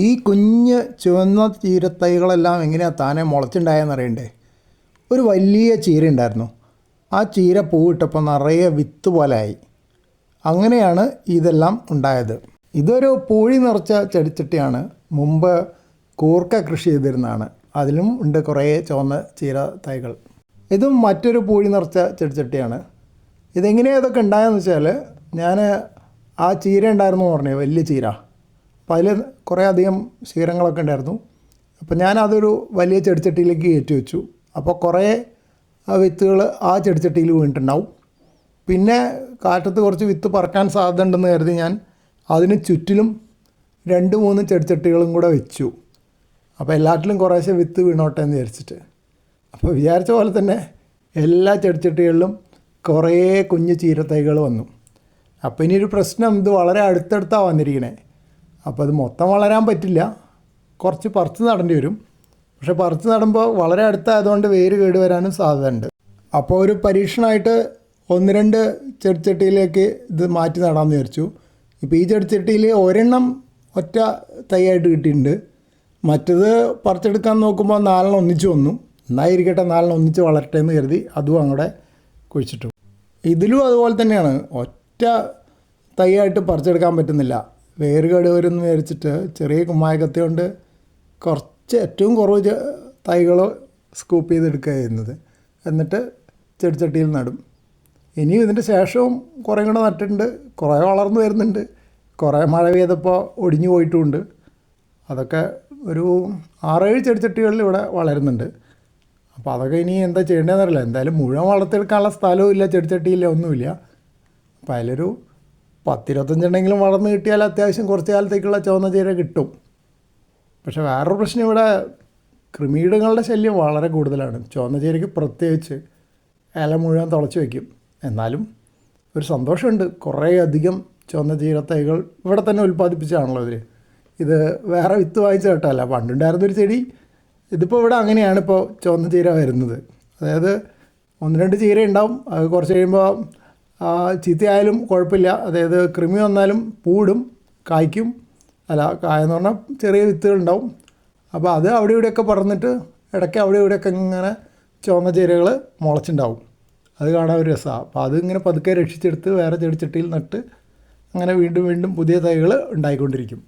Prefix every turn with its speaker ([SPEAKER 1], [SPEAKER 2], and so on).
[SPEAKER 1] ഈ കുഞ്ഞ് ചുവന്ന ചീരത്തൈകളെല്ലാം എങ്ങനെയാണ് താനെ മുളച്ചുണ്ടായെന്ന് അറിയണ്ടേ. ഒരു വലിയ ചീര ഉണ്ടായിരുന്നു. ആ ചീര പൂവിട്ടപ്പോൾ നിറയെ വിത്ത് പോലെ ആയി. അങ്ങനെയാണ് ഇതെല്ലാം ഉണ്ടായത്. ഇതൊരു പൂഴി നിറച്ച ചെടിച്ചട്ടിയാണ്. മുമ്പ് കൂർക്ക കൃഷി ചെയ്തിരുന്നതാണ്. അതിലും ഉണ്ട് കുറേ ചുവന്ന ചീര തൈകൾ. ഇതും മറ്റൊരു പൂഴി നിറച്ച ചെടിച്ചട്ടിയാണ്. ഇതെങ്ങനെയാണ് ഇതൊക്കെ ഉണ്ടായെന്ന് വെച്ചാൽ, ഞാൻ ആ ചീര ഉണ്ടായിരുന്നു എന്ന് പറഞ്ഞു, വലിയ ചീര. അപ്പോൾ അതിൽ കുറേ അധികം ശീലങ്ങളൊക്കെ ഉണ്ടായിരുന്നു. അപ്പോൾ ഞാനതൊരു വലിയ ചെടിച്ചട്ടിയിലേക്ക് കയറ്റി വെച്ചു. അപ്പോൾ കുറേ വിത്തുകൾ ആ ചെടിച്ചട്ടിയിൽ വീണിട്ടുണ്ടാവും. പിന്നെ കാറ്റത്ത് കുറച്ച് വിത്ത് പറക്കാൻ സാധ്യത ഉണ്ടെന്ന് കരുതി ഞാൻ അതിന് ചുറ്റിലും 2-3 ചെടിച്ചട്ടികളും കൂടെ വെച്ചു. അപ്പോൾ എല്ലാറ്റിലും കുറേശ്ശെ വിത്ത് വീണോട്ടെ എന്ന് വിചാരിച്ചിട്ട്. അപ്പോൾ വിചാരിച്ച പോലെ തന്നെ എല്ലാ ചെടിച്ചട്ടികളിലും കുറേ കുഞ്ഞ് ചീരത്തൈകൾ വന്നു. അപ്പോൾ ഇനിയൊരു പ്രശ്നം, ഇത് വളരെ അടുത്തടുത്താണ് വന്നിരിക്കണേ. അപ്പോൾ അത് മൊത്തം വളരാൻ പറ്റില്ല, കുറച്ച് പറിച്ച് നടേണ്ടി വരും. പക്ഷേ പറിച്ച് നടുമ്പോൾ വളരെ അടുത്തായതുകൊണ്ട് വേര് കേടുവരാനും സാധ്യതയുണ്ട്. അപ്പോൾ ഒരു പരീക്ഷണമായിട്ട് 1-2 ചെടിച്ചട്ടിയിലേക്ക് ഇത് മാറ്റി നടാമെന്ന് വിചാരിച്ചു. ഇപ്പോൾ ഈ ചെടിച്ചട്ടിയിൽ ഒരെണ്ണം ഒറ്റ തൈയായിട്ട് കിട്ടിയിട്ടുണ്ട്. മറ്റത് പറിച്ചെടുക്കാൻ നോക്കുമ്പോൾ 4 ഒന്നിച്ച് വന്നു. എന്നായിരിക്കട്ടെ, 4 ഒന്നിച്ച് വളരട്ടെ എന്ന് കരുതി അതും അങ്ങോട്ട് കുഴിച്ചിട്ടു. ഇതിലും അതുപോലെ തന്നെയാണ്, ഒറ്റ തൈയായിട്ട് പറിച്ചെടുക്കാൻ പറ്റുന്നില്ല. വേര് കേടുവരുമെന്ന് വിചാരിച്ചിട്ട് ചെറിയ കുമ്മായ കത്തി കൊണ്ട് കുറച്ച് ഏറ്റവും കുറവ് തൈകൾ സ്കൂപ്പ് ചെയ്തെടുക്കുക ചെയ്യുന്നത്. എന്നിട്ട് ചെടിച്ചട്ടിയിൽ നടും. ഇനിയും ഇതിൻ്റെ ശേഷവും കുറേ കൂടെ നട്ടിട്ടുണ്ട്. കുറേ വളർന്നു വരുന്നുണ്ട്. കുറേ മഴ പെയ്തപ്പോൾ ഒടിഞ്ഞു പോയിട്ടുമുണ്ട്. അതൊക്കെ ഒരു 6-7 ചെടിച്ചട്ടികളിൽ ഇവിടെ വളരുന്നുണ്ട്. അപ്പോൾ അതൊക്കെ ഇനി എന്താ ചെയ്യേണ്ടതെന്നറിയില്ല. എന്തായാലും മുഴുവൻ വളർത്തിയെടുക്കാനുള്ള സ്ഥലവും ഇല്ല, ചെടിച്ചട്ടിയില്ല, ഒന്നുമില്ല. അപ്പോൾ അതിലൊരു 10-25 എണ്ണെങ്കിലും വളർന്ന് കിട്ടിയാൽ അത്യാവശ്യം കുറച്ച് കാലത്തേക്കുള്ള ചുവന്ന ചീര കിട്ടും. പക്ഷേ വേറൊരു പ്രശ്നം, ഇവിടെ കൃമികീടങ്ങളുടെ ശല്യം വളരെ കൂടുതലാണ്. ചുവന്ന ചീരയ്ക്ക് പ്രത്യേകിച്ച് ഇല മുഴുവൻ തുളച്ച് വയ്ക്കും. എന്നാലും ഒരു സന്തോഷമുണ്ട്, കുറേ അധികം ചുവന്ന ചീര തൈകൾ ഇവിടെ തന്നെ ഉൽപ്പാദിപ്പിച്ചാണല്ലോ ഇവർ. ഇത് വേറെ വിത്ത് വാങ്ങിച്ച കേട്ടല്ല, പണ്ടുണ്ടായിരുന്നൊരു ചെടി. ഇതിപ്പോൾ ഇവിടെ അങ്ങനെയാണ് ഇപ്പോൾ ചുവന്ന ചീര വരുന്നത്. അതായത് 1-2 ചീര ഉണ്ടാവും. അത് കുറച്ച് കഴിയുമ്പോൾ ചീത്തയായാലും കുഴപ്പമില്ല. അതായത് കൃമി വന്നാലും പൂടും, കായ്ക്കും. അല്ല, കായെന്ന് പറഞ്ഞാൽ ചെറിയ വിത്തുകളുണ്ടാവും. അപ്പോൾ അത് അവിടെ ഇവിടെയൊക്കെ പറന്നിട്ട് ഇടയ്ക്ക് അവിടെ ഇവിടെയൊക്കെ ഇങ്ങനെ ചുവന്ന ചീരകൾ മുളച്ചുണ്ടാവും. അത് കാണാൻ ഒരു രസമാണ്. അപ്പോൾ അതിങ്ങനെ പതുക്കെ രക്ഷിച്ചെടുത്ത് വേറെ ചെടിച്ചട്ടിയിൽ നട്ട് അങ്ങനെ വീണ്ടും വീണ്ടും പുതിയ തൈകൾ ഉണ്ടായിക്കൊണ്ടിരിക്കും.